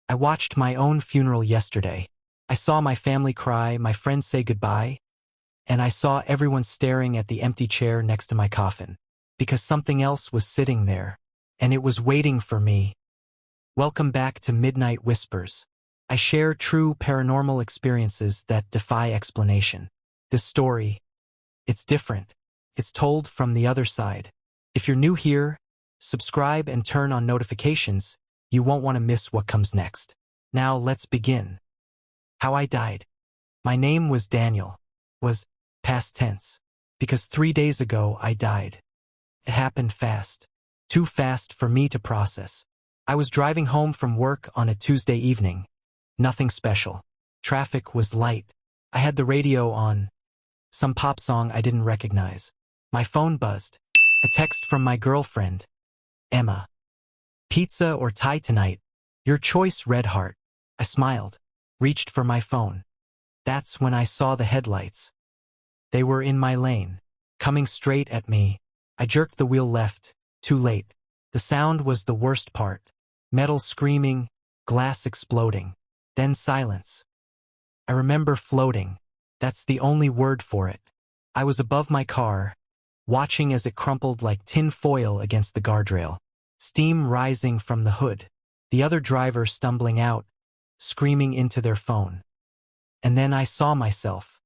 I watched my own funeral yesterday. I saw my family cry, my friends say goodbye, and I saw everyone staring at the empty chair next to my coffin, because something else was sitting there, and it was waiting for me. Welcome back to Midnight Whispers. I share true paranormal experiences that defy explanation. This story, it's different. It's told from the other side. If you're new here, subscribe and turn on notifications. You won't want to miss what comes next. Now let's begin. How I died. My name was Daniel. Was past tense. Because 3 days ago I died. It happened fast. Too fast for me to process. I was driving home from work on a Tuesday evening. Nothing special. Traffic was light. I had the radio on. Some pop song I didn't recognize. My phone buzzed. A text from my girlfriend, Emma. Pizza or Thai tonight? Your choice, red heart. I smiled, reached for my phone. That's when I saw the headlights. They were in my lane, coming straight at me. I jerked the wheel left, too late. The sound was the worst part. Metal screaming, glass exploding. Then silence. I remember floating. That's the only word for it. I was above my car, watching as it crumpled like tin foil against the guardrail. Steam rising from the hood. The other driver stumbling out, screaming into their phone. And then I saw myself.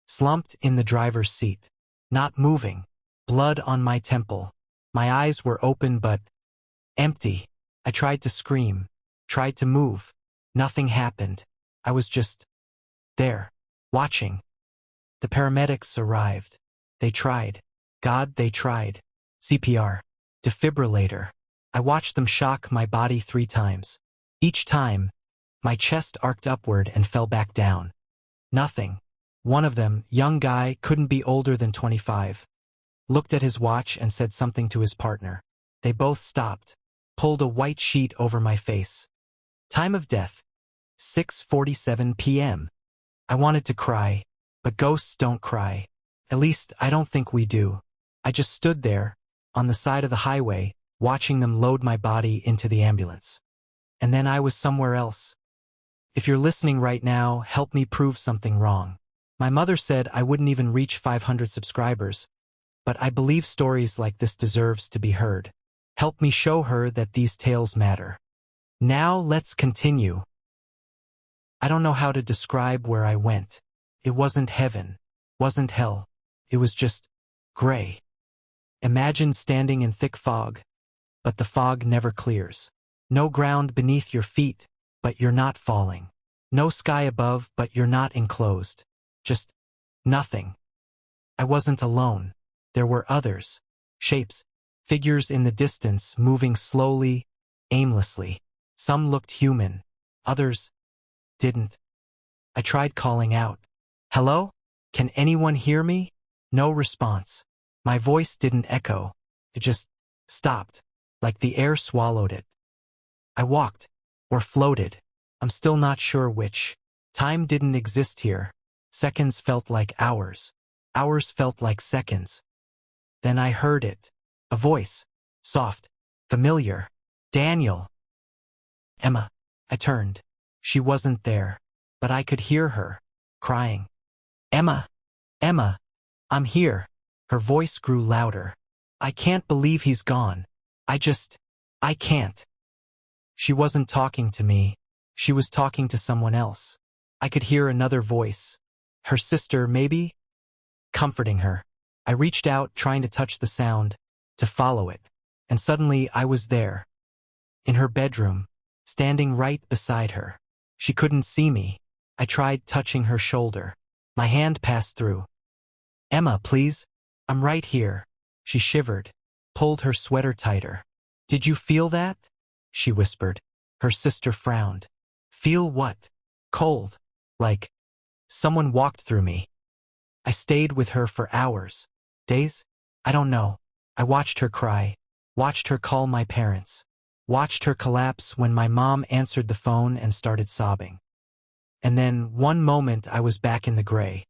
Slumped in the driver's seat. Not moving. Blood on my temple. My eyes were open but empty. I tried to scream. Tried to move. Nothing happened. I was just there, watching. The paramedics arrived. They tried. God, they tried. CPR. Defibrillator. I watched them shock my body 3 times. Each time, my chest arced upward and fell back down. Nothing. One of them, young guy, couldn't be older than 25. Looked at his watch and said something to his partner. They both stopped. Pulled a white sheet over my face. Time of death. 6:47 p.m. I wanted to cry, but ghosts don't cry. At least, I don't think we do. I just stood there, on the side of the highway, watching them load my body into the ambulance. And then I was somewhere else. If you're listening right now, help me prove something wrong. My mother said I wouldn't even reach 500 subscribers, but I believe stories like this deserves to be heard. Help me show her that these tales matter. Now let's continue. I don't know how to describe where I went. It wasn't heaven, wasn't hell. It was just gray. Imagine standing in thick fog, but the fog never clears. No ground beneath your feet, but you're not falling. No sky above, but you're not enclosed. Just nothing. I wasn't alone. There were others. Shapes, figures in the distance, moving slowly, aimlessly. Some looked human. Others didn't. I tried calling out. Hello? Can anyone hear me? No response. My voice didn't echo. It just stopped, like the air swallowed it. I walked, or floated. I'm still not sure which. Time didn't exist here. Seconds felt like hours. Hours felt like seconds. Then I heard it. A voice. Soft. Familiar. Daniel. Emma. I turned. She wasn't there. But I could hear her. Crying. Emma. Emma. I'm here. Her voice grew louder. I can't believe he's gone. I can't. She wasn't talking to me. She was talking to someone else. I could hear another voice. Her sister, maybe? Comforting her. I reached out, trying to touch the sound, to follow it. And suddenly I was there. In her bedroom, standing right beside her. She couldn't see me. I tried touching her shoulder. My hand passed through. Emma, please. I'm right here. She shivered, pulled her sweater tighter. Did you feel that? She whispered. Her sister frowned. Feel what? Cold. Like someone walked through me. I stayed with her for hours. Days? I don't know. I watched her cry. Watched her call my parents. Watched her collapse when my mom answered the phone and started sobbing. And then, one moment, I was back in the gray.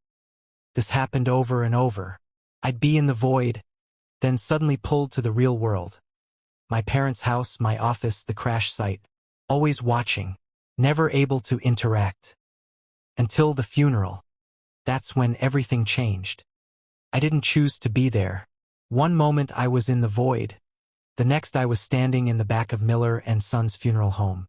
This happened over and over. I'd be in the void, then suddenly pulled to the real world. My parents' house, my office, the crash site. Always watching. never able to interact. Until the funeral. That's when everything changed. I didn't choose to be there. One moment I was in the void. The next I was standing in the back of Miller and Son's funeral home.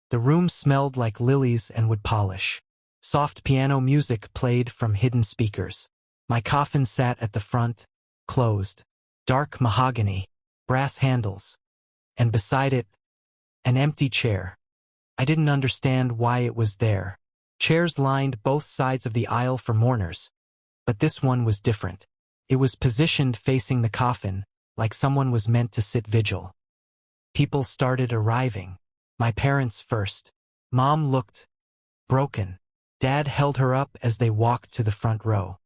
The room smelled like lilies and wood polish. Soft piano music played from hidden speakers. My coffin sat at the front, closed. Dark mahogany, brass handles. And beside it, an empty chair. I didn't understand why it was there. Chairs lined both sides of the aisle for mourners. But this one was different. It was positioned facing the coffin, like someone was meant to sit vigil. People started arriving. My parents first. Mom looked broken. Dad held her up as they walked to the front row.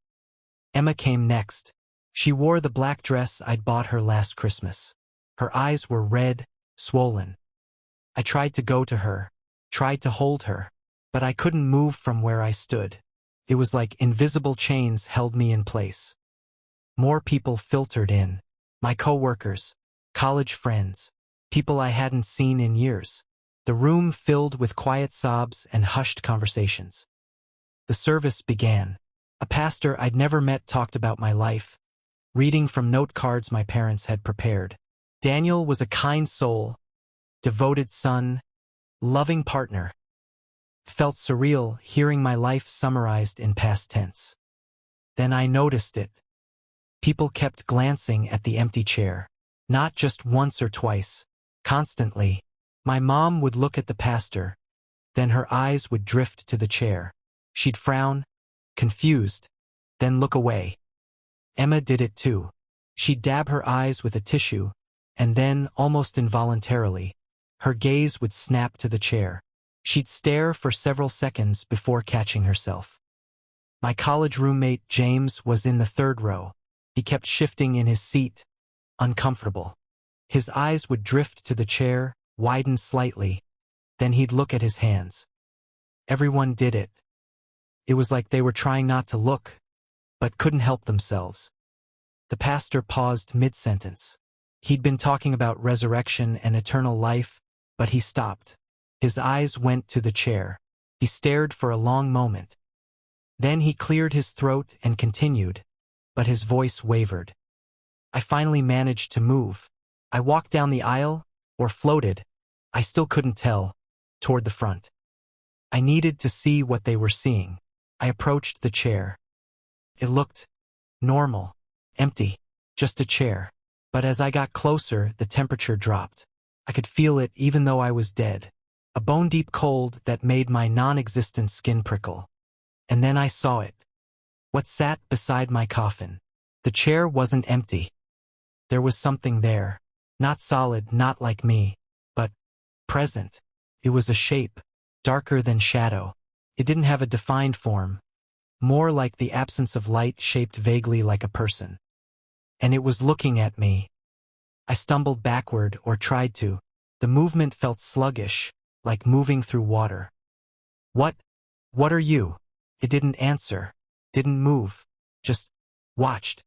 Emma came next. She wore the black dress I'd bought her last Christmas. Her eyes were red, swollen. I tried to go to her, tried to hold her, but I couldn't move from where I stood. It was like invisible chains held me in place. More people filtered in. My coworkers, college friends, people I hadn't seen in years. The room filled with quiet sobs and hushed conversations. The service began. A pastor I'd never met talked about my life, reading from note cards my parents had prepared. Daniel was a kind soul, devoted son, loving partner. It felt surreal hearing my life summarized in past tense. Then I noticed it. People kept glancing at the empty chair. Not just once or twice, constantly. My mom would look at the pastor, then her eyes would drift to the chair. She'd frown, confused, then look away. Emma did it too. She'd dab her eyes with a tissue, and then, almost involuntarily, her gaze would snap to the chair. She'd stare for several seconds before catching herself. My college roommate, James, was in the third row. He kept shifting in his seat, uncomfortable. His eyes would drift to the chair, widen slightly, then he'd look at his hands. Everyone did it. It was like they were trying not to look, but couldn't help themselves. The pastor paused mid-sentence. He'd been talking about resurrection and eternal life, but he stopped. His eyes went to the chair. He stared for a long moment. Then he cleared his throat and continued, but his voice wavered. I finally managed to move. I walked down the aisle, or floated, I still couldn't tell, toward the front. I needed to see what they were seeing. I approached the chair. It looked normal, empty, just a chair. But as I got closer, the temperature dropped. I could feel it even though I was dead. A bone-deep cold that made my non-existent skin prickle. And then I saw it. What sat beside my coffin. The chair wasn't empty. There was something there. Not solid, not like me, but present. It was a shape, darker than shadow. It didn't have a defined form. More like the absence of light shaped vaguely like a person. And it was looking at me. I stumbled backward or tried to. The movement felt sluggish, like moving through water. What are you? It didn't answer, didn't move, just watched.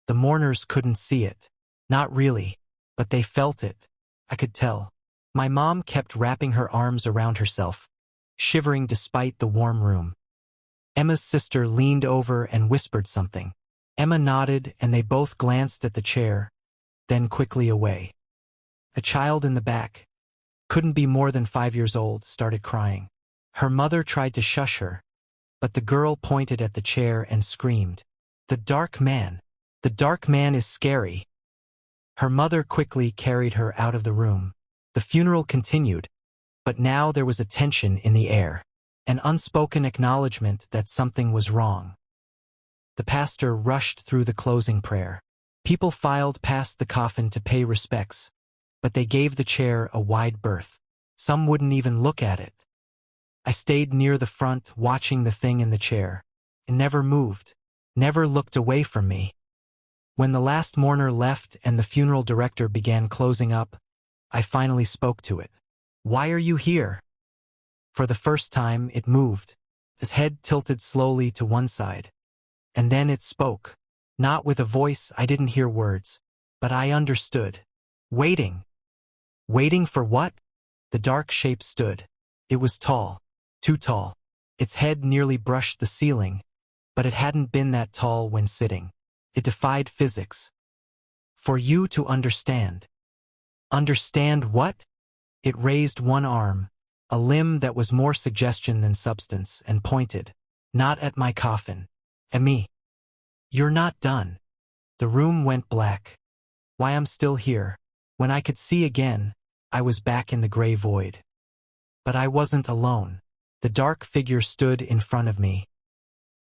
The mourners couldn't see it. Not really, but they felt it. I could tell. My mom kept wrapping her arms around herself, shivering despite the warm room. Emma's sister leaned over and whispered something. Emma nodded and they both glanced at the chair, then quickly away. A child in the back, couldn't be more than 5 years old, started crying. Her mother tried to shush her, but the girl pointed at the chair and screamed, "The dark man! The dark man is scary!" Her mother quickly carried her out of the room. The funeral continued, but now there was a tension in the air, an unspoken acknowledgement that something was wrong. The pastor rushed through the closing prayer. People filed past the coffin to pay respects, but they gave the chair a wide berth. Some wouldn't even look at it. I stayed near the front, watching the thing in the chair. It never moved, never looked away from me. When the last mourner left and the funeral director began closing up, I finally spoke to it. "Why are you here?" For the first time, it moved. Its head tilted slowly to one side. And then it spoke. Not with a voice, I didn't hear words, but I understood. Waiting. Waiting for what? The dark shape stood. It was tall, too tall. Its head nearly brushed the ceiling, but it hadn't been that tall when sitting. It defied physics. For you to understand. Understand what? It raised one arm, a limb that was more suggestion than substance, and pointed. Not at my coffin. At me. You're not done. The room went black. Why I'm still here. When I could see again, I was back in the gray void. But I wasn't alone. The dark figure stood in front of me.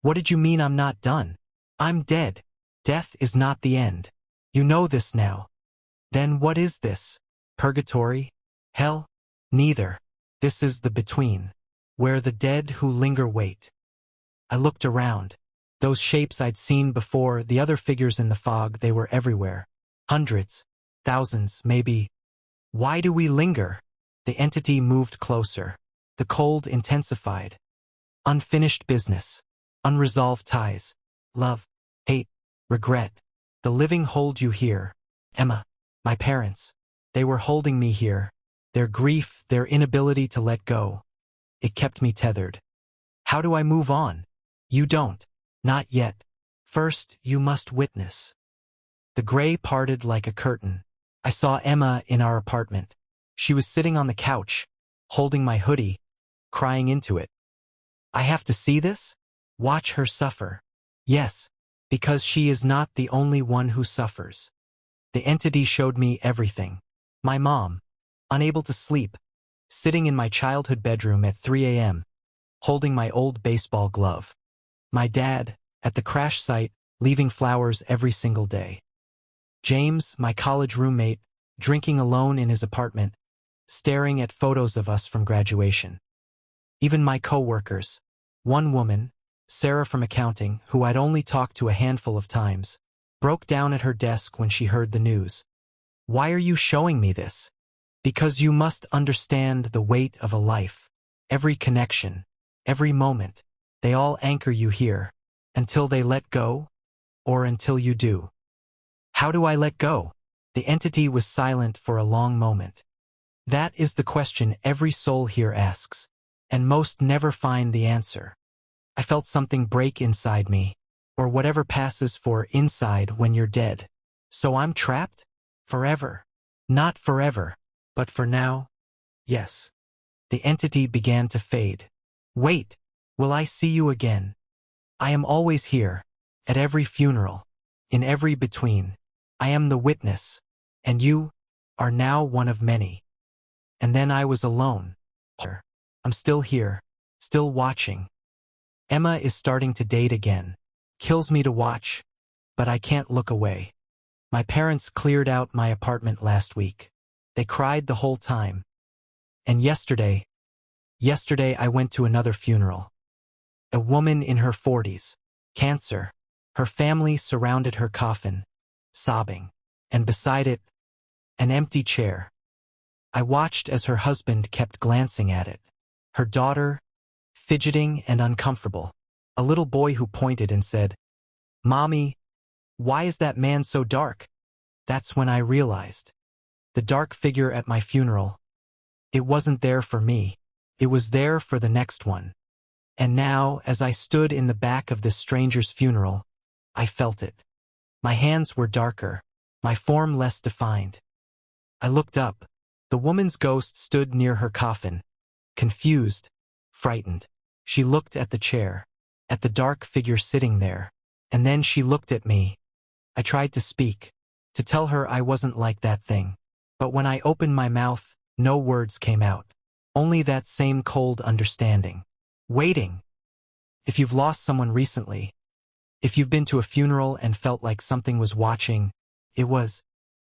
What did you mean I'm not done? I'm dead. Death is not the end. You know this now. Then what is this? Purgatory? Hell? Neither. This is the between, where the dead who linger wait. I looked around. Those shapes I'd seen before, the other figures in the fog, they were everywhere. Hundreds, thousands, maybe. Why do we linger? The entity moved closer. The cold intensified. Unfinished business. Unresolved ties. Love. Hate. Regret. The living hold you here. Emma. My parents. They were holding me here. Their grief, their inability to let go. It kept me tethered. How do I move on? You don't. Not yet. First, you must witness. The gray parted like a curtain. I saw Emma in our apartment. She was sitting on the couch, holding my hoodie, crying into it. I have to see this? Watch her suffer. Yes, because she is not the only one who suffers. The entity showed me everything. My mom, unable to sleep, sitting in my childhood bedroom at 3 a.m., holding my old baseball glove. My dad, at the crash site, leaving flowers every single day. James, my college roommate, drinking alone in his apartment, staring at photos of us from graduation. Even my co-workers, one woman, Sarah from accounting, who I'd only talked to a handful of times, broke down at her desk when she heard the news. Why are you showing me this? Because you must understand the weight of a life. Every connection, every moment, they all anchor you here, until they let go, or until you do. How do I let go? The entity was silent for a long moment. That is the question every soul here asks, and most never find the answer. I felt something break inside me, or whatever passes for inside when you're dead. So I'm trapped? Forever. Not forever, but for now, yes. The entity began to fade. Wait, will I see you again? I am always here, at every funeral, in every between. I am the witness, and you are now one of many. And then I was alone. I'm still here, still watching. Emma is starting to date again. Kills me to watch, but I can't look away. My parents cleared out my apartment last week. They cried the whole time. And yesterday I went to another funeral. A woman in her 40s, cancer. Her family surrounded her coffin, sobbing, and beside it, an empty chair. I watched as her husband kept glancing at it. Her daughter, fidgeting and uncomfortable. A little boy who pointed and said, "Mommy, why is that man so dark?" That's when I realized. The dark figure at my funeral. It wasn't there for me. It was there for the next one. And now, as I stood in the back of this stranger's funeral, I felt it. My hands were darker, my form less defined. I looked up. The woman's ghost stood near her coffin, confused, frightened. She looked at the chair, at the dark figure sitting there, and then she looked at me. I tried to speak, to tell her I wasn't like that thing. But when I opened my mouth, no words came out. Only that same cold understanding. Waiting. If you've lost someone recently, if you've been to a funeral and felt like something was watching, it was.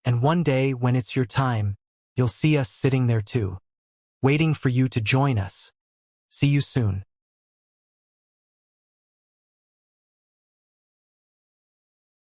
And one day, when it's your time, you'll see us sitting there too, waiting for you to join us. See you soon.